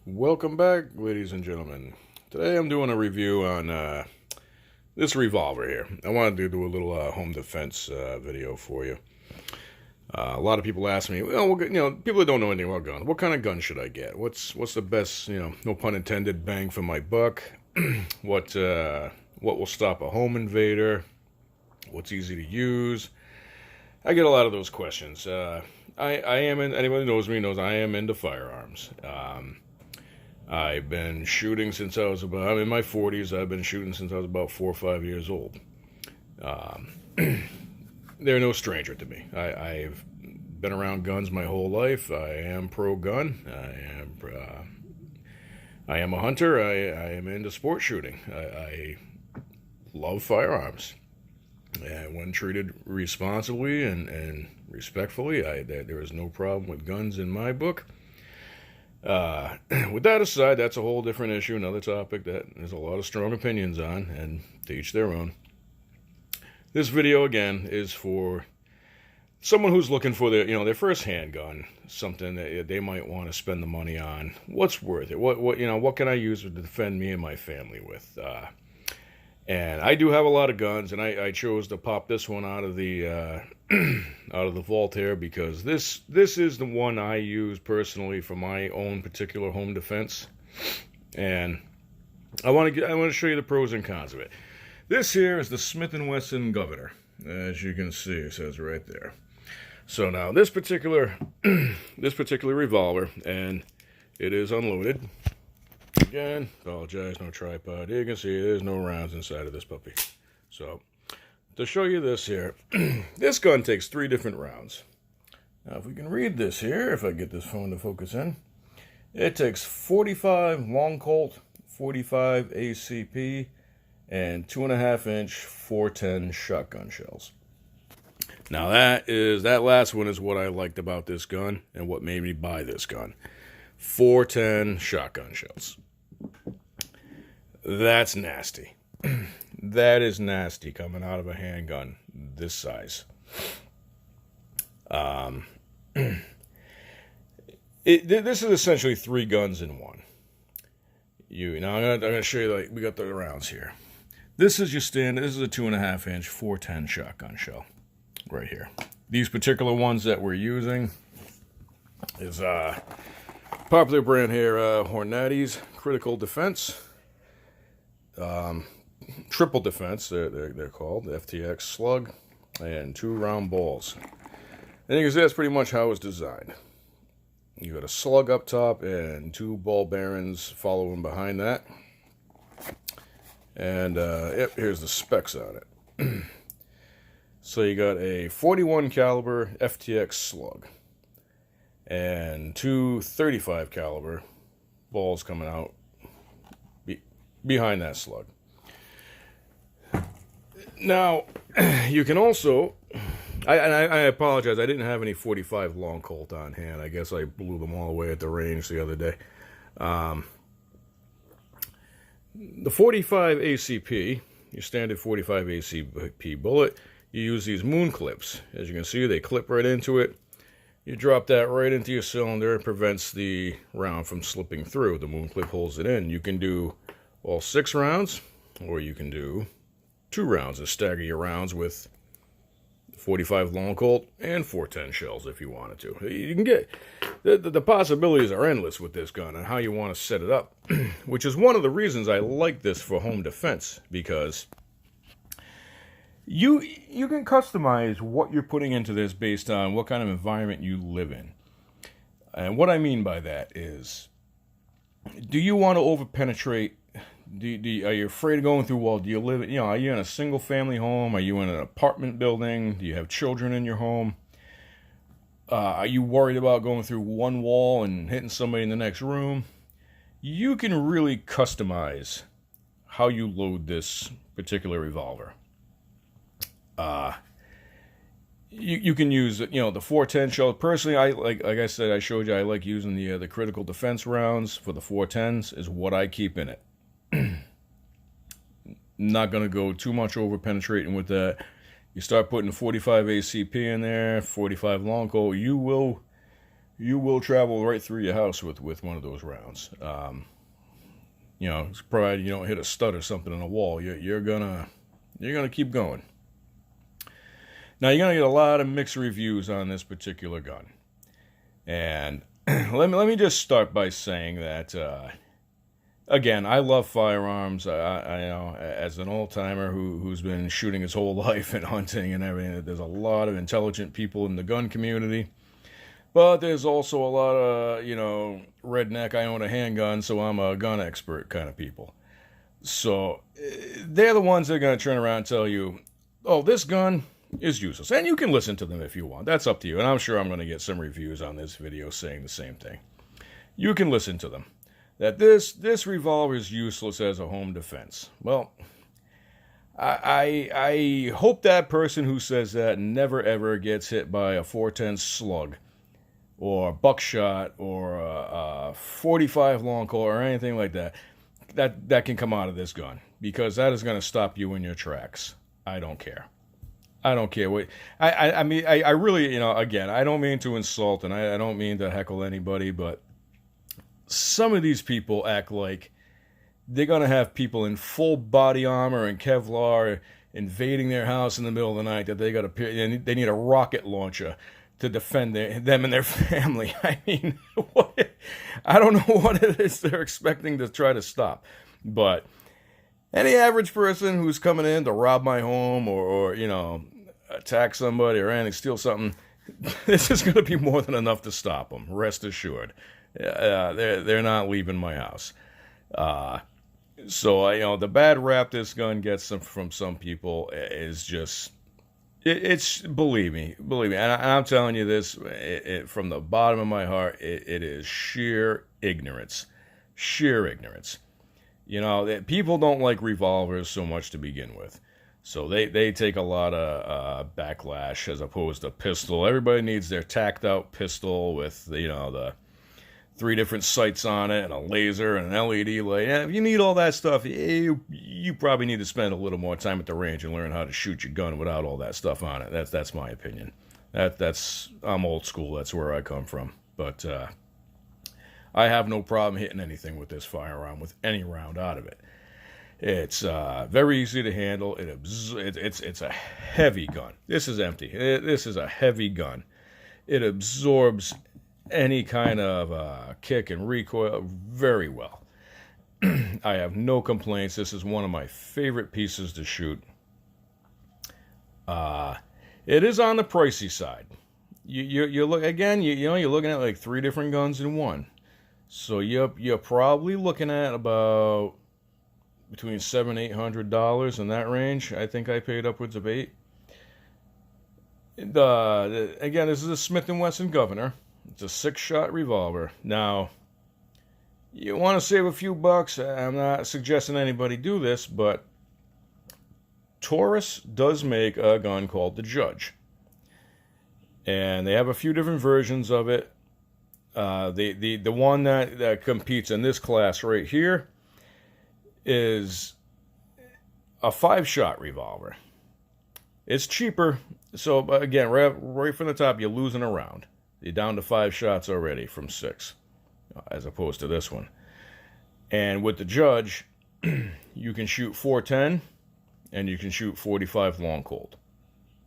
Welcome back, ladies and gentlemen. Today I'm doing a review on this revolver here. I wanted to do a little home defense video for you. A lot of people ask me, people that don't know anything about guns, what kind of gun should I get? What's the best, no pun intended, bang for my buck? What will stop a home invader? What's easy to use? I get a lot of those questions. Anybody who knows me knows I am into firearms. I've been shooting since I'm in my 40s. I've been shooting since I was about 4 or 5 years old. They're no stranger to me. I've been around guns my whole life. I am pro-gun. I am a hunter. I am into sport shooting. I love firearms. And when treated responsibly and respectfully, there is no problem with guns in my book. With that aside, that's a whole different issue, another topic that there's a lot of strong opinions on, and to each their own. This video, again, is for someone who's looking for their first handgun, something that they might want to spend the money on. What's worth it? What can I use to defend me and my family with? And I do have a lot of guns, and I chose to pop this one out of the out of the vault here because this is the one I use personally for my own particular home defense, and I want to show you the pros and cons of it. This here is the Smith & Wesson Governor, as you can see. It says right there. So now this particular revolver, and it is unloaded. Again, apologize, no tripod. You can see there's no rounds inside of this puppy. So, to show you this here, this gun takes 3 different rounds. Now, if we can read this here, if I get this phone to focus in, it takes 45 long Colt, 45 ACP, and 2.5-inch 410 shotgun shells. Now, that last one is what I liked about this gun and what made me buy this gun. 410 shotgun shells. That's nasty. That is nasty coming out of a handgun this size. This is essentially 3 guns in one. Now I'm gonna show you, we got the rounds here. This is your standard. This is a 2.5-inch 410 shotgun shell right here. These particular ones that we're using is popular brand here, Hornadi's Critical Defense. Triple Defense, they're called, FTX Slug, and 2 round balls. And you can see that's pretty much how it's designed. You got a slug up top and 2 ball bearings following behind that. And yep, here's the specs on it. So you got a 41 caliber FTX Slug and 2 35 caliber balls coming out behind that slug. Now, you can also, I apologize, I didn't have any 45 long Colt on hand. I guess I blew them all away at the range the other day. The 45 ACP, your standard 45 ACP bullet, you use these moon clips. As you can see, they clip right into it. You drop that right into your cylinder. It prevents the round from slipping through. The moon clip holds it in. You can do all 6 rounds, or you can do 2 rounds and stagger your rounds with 45 long Colt and 410 shells if you wanted to. You can get the possibilities are endless with this gun and how you want to set it up, which is one of the reasons I like this for home defense, because you can customize what you're putting into this based on what kind of environment you live in. And what I mean by that is, do you want to overpenetrate? Are you afraid of going through walls? Do you live, are you in a single family home? Are you in an apartment building? Do you have children in your home? Are you worried about going through one wall and hitting somebody in the next room? You can really customize how you load this particular revolver. You can use, the 410 shell. Personally, like I said, I showed you, I like using the critical defense rounds for the 410s is what I keep in it. Not going to go too much over penetrating with that. You start putting 45 ACP in there, 45 long Colt, you will you will travel right through your house with one of those rounds. Provided you don't hit a stud or something in a wall, you're gonna keep going. Now you're gonna get a lot of mixed reviews on this particular gun, and let me just start by saying that again, I love firearms. As an old timer who's been shooting his whole life and hunting and everything, there's a lot of intelligent people in the gun community. But there's also a lot of, redneck, I own a handgun, so I'm a gun expert kind of people. So they're the ones that are going to turn around and tell you, oh, this gun is useless. And you can listen to them if you want. That's up to you. And I'm sure I'm going to get some reviews on this video saying the same thing. You can listen to them. That this revolver is useless as a home defense. Well, I hope that person who says that never ever gets hit by a 410 slug, or buckshot, or a 45 long Colt, or anything like that. That can come out of this gun, because that is going to stop you in your tracks. I don't care. I don't care what. I mean, I really, again, I don't mean to insult, and I don't mean to heckle anybody, but some of these people act like they're going to have people in full body armor and Kevlar invading their house in the middle of the night, that they need a rocket launcher to defend them and their family. I mean, I don't know what it is they're expecting to try to stop. But any average person who's coming in to rob my home or attack somebody or anything, steal something, this is going to be more than enough to stop them, rest assured. They're not leaving my house. So the bad rap this gun gets from some people is just... It's believe me, and I'm telling you this from the bottom of my heart. It is sheer ignorance. People don't like revolvers so much to begin with, so they take a lot of backlash as opposed to pistol. Everybody needs their tacked out pistol with the 3 different sights on it and a laser and an LED light. If you need all that stuff, you probably need to spend a little more time at the range and learn how to shoot your gun without all that stuff on it. That's my opinion. I'm old school. That's where I come from. But I have no problem hitting anything with this firearm, with any round out of it. It's very easy to handle. It's a heavy gun. This is empty. This is a heavy gun. It absorbs any kind of kick and recoil very well. I have no complaints. This is one of my favorite pieces to shoot. It is on the pricey side. You look again. You're looking at like 3 different guns in one. So you're probably looking at about between $700-800 in that range. I think I paid upwards of $8. Again, this is a Smith & Wesson Governor. It's a 6-shot revolver. Now, you want to save a few bucks. I'm not suggesting anybody do this, but Taurus does make a gun called the Judge. And they have a few different versions of it. The one that competes in this class right here is a 5-shot revolver. It's cheaper. So, again, right from the top, you're losing a round. You're down to 5 shots already from 6, as opposed to this one. And with the Judge, you can shoot 410, and you can shoot 45 long Colt.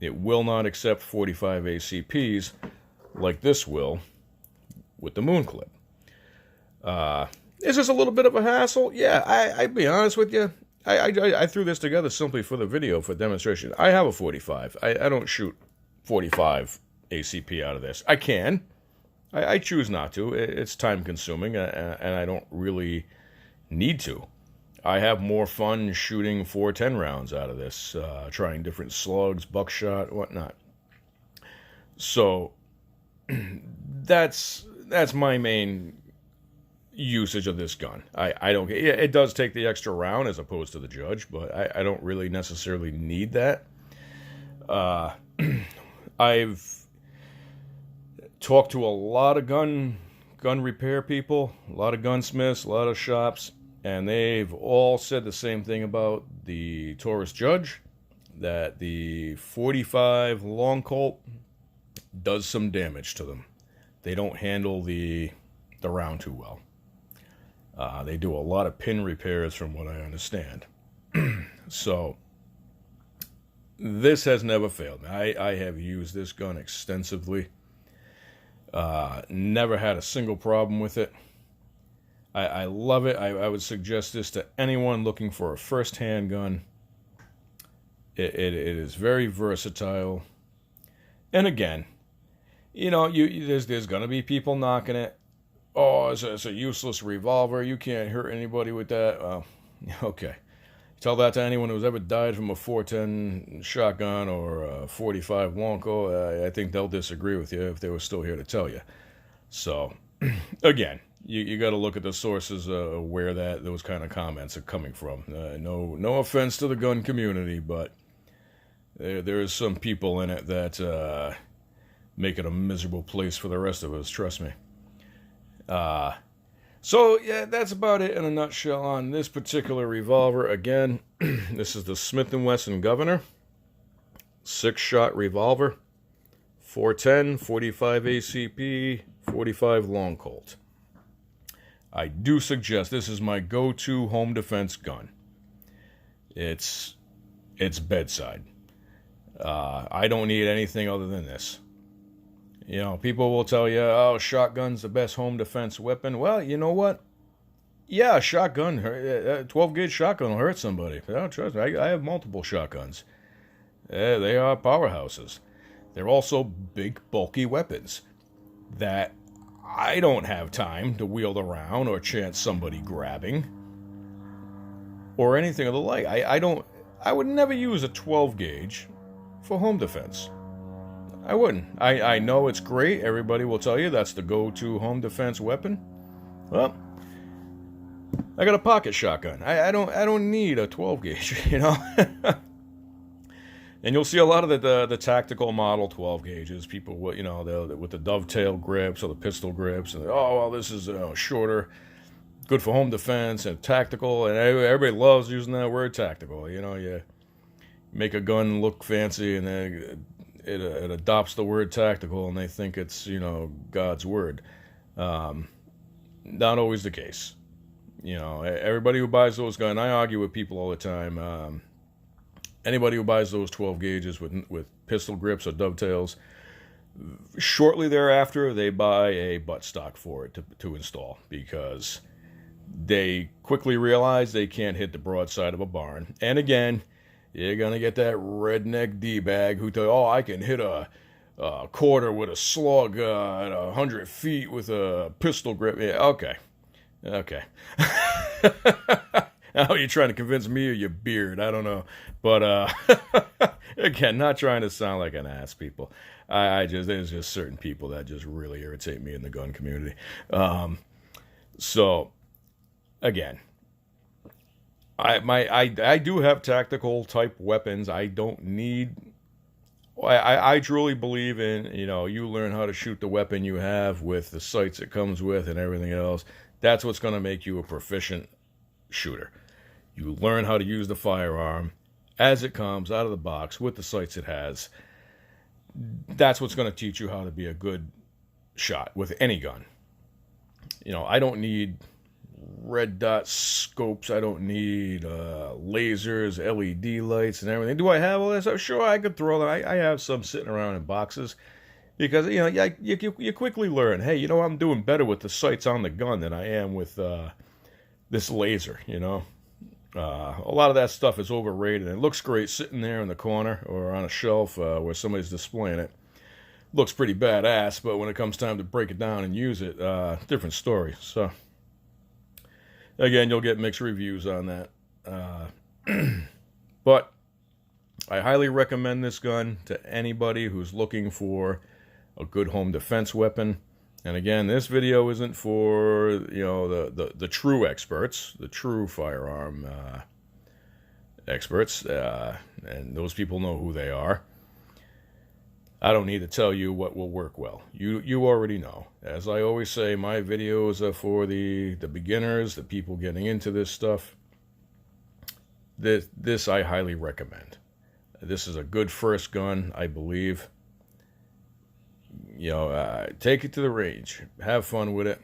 It will not accept 45 ACPs like this will with the Moon Clip. Is this a little bit of a hassle? Yeah, I'd be honest with you. I threw this together simply for the video, for demonstration. I have a 45. I don't shoot 45 ACP out of this. I can. I choose not to. It's time consuming, and I don't really need to. I have more fun shooting 410 rounds out of this, trying different slugs, buckshot, whatnot. So that's my main usage of this gun. I don't. It does take the extra round as opposed to the Judge, but I don't really necessarily need that. I've talked to a lot of gun repair people, a lot of gunsmiths, a lot of shops, and they've all said the same thing about the Taurus Judge, that the 45 long Colt does some damage to them. they don't handle the round too well. They do a lot of pin repairs from what I understand. So this has never failed me. I have used this gun extensively. Never had a single problem with it. I love it. I would suggest this to anyone looking for a first-hand gun. It is very versatile. And again, you know, there's going to be people knocking it. Oh, it's a useless revolver. You can't hurt anybody with that. Well, okay. Tell that to anyone who's ever died from a 410 shotgun or a 45 Wonko. I think they'll disagree with you if they were still here to tell you. So, again, you got to look at the sources where those kind of comments are coming from. No offense to the gun community, but there is some people in it that make it a miserable place for the rest of us. Trust me. So, yeah, that's about it in a nutshell on this particular revolver. Again, this is the Smith & Wesson Governor. 6-shot revolver. 410, 45 ACP, 45 Long Colt. I do suggest this is my go-to home defense gun. It's bedside. I don't need anything other than this. You know, people will tell you, oh, shotgun's the best home defense weapon. Well, you know what? Yeah, a shotgun, a 12-gauge shotgun will hurt somebody. Oh, trust me, I have multiple shotguns. They are powerhouses. They're also big, bulky weapons that I don't have time to wield around or chance somebody grabbing or anything of the like. I would never use a 12-gauge for home defense. I wouldn't. I know it's great. Everybody will tell you that's the go-to home defense weapon. Well, I got a pocket shotgun. I don't need a 12-gauge, you know. And you'll see a lot of the tactical model 12 gauges. People, you know, with the dovetail grips or the pistol grips, and oh well, this is shorter, good for home defense and tactical. And everybody loves using that word tactical. You know, you make a gun look fancy, and it adopts the word tactical, and they think it's, you know, God's word. Not always the case. You know, everybody who buys those guns, I argue with people all the time. Anybody who buys those 12 gauges with pistol grips or dovetails, shortly thereafter they buy a buttstock for it to install, because they quickly realize they can't hit the broadside of a barn. And again, you're going to get that redneck D-bag who tell you, oh, I can hit a quarter with a slug at 100 feet with a pistol grip. Yeah, okay. Now you're trying to convince me or your beard. I don't know. But, again, not trying to sound like an ass, people. There's just certain people that just really irritate me in the gun community. So, again, I do have tactical type weapons. I don't need. I truly believe in, you know, you learn how to shoot the weapon you have with the sights it comes with and everything else. That's what's going to make you a proficient shooter. You learn how to use the firearm as it comes out of the box with the sights it has. That's what's going to teach you how to be a good shot with any gun. You know, I don't need red dot scopes. I don't need lasers, LED lights, and everything. Do I have all this? Sure, I could throw them. I have some sitting around in boxes, because, you know, you quickly learn, hey, you know, I'm doing better with the sights on the gun than I am with this laser, you know. A lot of that stuff is overrated. It looks great sitting there in the corner or on a shelf where somebody's displaying it. Looks pretty badass, but when it comes time to break it down and use it, different story. So, again, you'll get mixed reviews on that. But I highly recommend this gun to anybody who's looking for a good home defense weapon. And again, this video isn't for, you know, the true experts, the true firearm experts, and those people know who they are. I don't need to tell you what will work well. You already know. As I always say, my videos are for the beginners, the people getting into this stuff. This I highly recommend. This is a good first gun, I believe. take it to the range, have fun with it,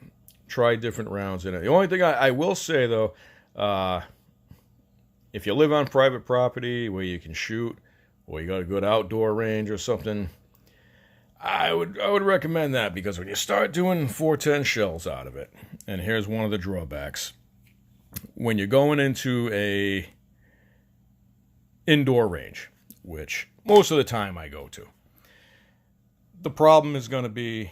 try different rounds in it. The only thing I will say though, if you live on private property where you can shoot, or you got a good outdoor range or something, I would recommend that, because when you start doing 410 shells out of it, and here's one of the drawbacks, when you're going into a indoor range, which most of the time I go to, the problem is going to be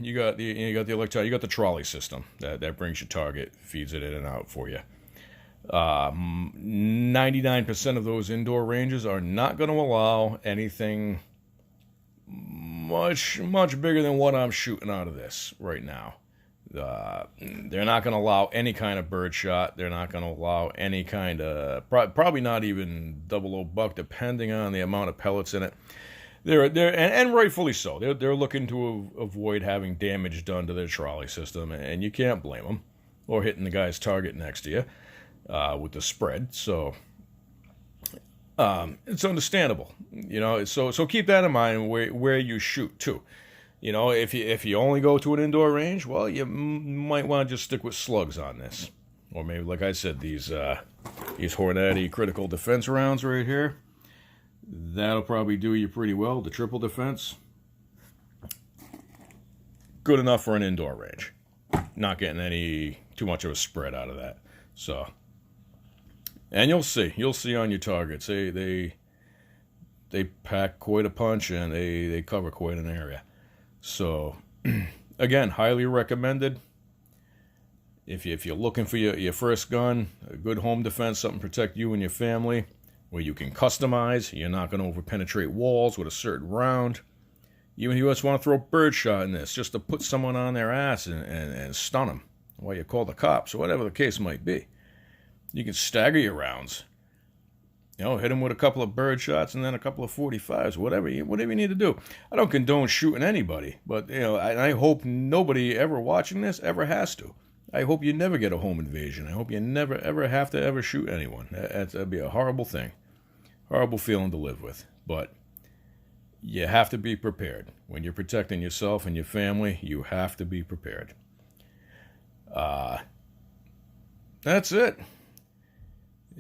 you got the trolley system that brings your target, feeds it in and out for you. 99% of those indoor ranges are not going to allow anything much bigger than what I'm shooting out of this right now. They're not going to allow any kind of bird shot. They're not going to allow any kind of, probably not even 00 buck, depending on the amount of pellets in it. And rightfully so. They're looking to avoid having damage done to their trolley system, and you can't blame them, or hitting the guy's target next to you with the spread. So it's understandable, So keep that in mind where you shoot too. If you only go to an indoor range, well, you might want to just stick with slugs on this, or maybe, like I said, these Hornady critical defense rounds right here. That'll probably do you pretty well. The triple defense, good enough for an indoor range. Not getting too much of a spread out of that. So, and you'll see on your targets, they pack quite a punch, and they cover quite an area. So, again, highly recommended. If you're looking for your first gun, a good home defense, something to protect you and your family, where you can customize, you're not going to over-penetrate walls with a certain round. Even if you just want to throw a bird shot in this, just to put someone on their ass and stun them while you call the cops, or whatever the case might be. You can stagger your rounds. Hit them with a couple of bird shots and then a couple of 45s, whatever you need to do. I don't condone shooting anybody, but I hope nobody ever watching this ever has to. I hope you never get a home invasion. I hope you never ever have to ever shoot anyone. That'd be a horrible thing, horrible feeling to live with. But you have to be prepared when you're protecting yourself and your family. You have to be prepared. That's it.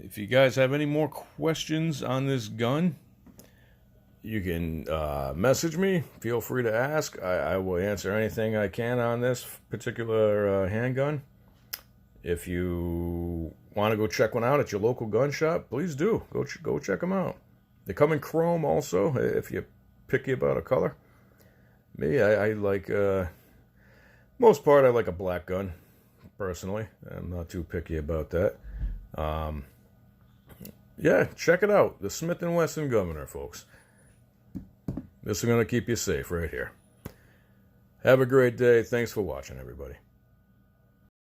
If you guys have any more questions on this gun, you can message me. Feel free to ask. I will answer anything I can on this particular handgun. If you want to go check one out at your local gun shop, please do. Go check them out. They come in chrome also, if you're picky about a color. Me, I like, most part, I like a black gun, personally. I'm not too picky about that. Yeah, check it out. The Smith & Wesson Governor, folks. This is going to keep you safe right here. Have a great day. Thanks for watching, everybody.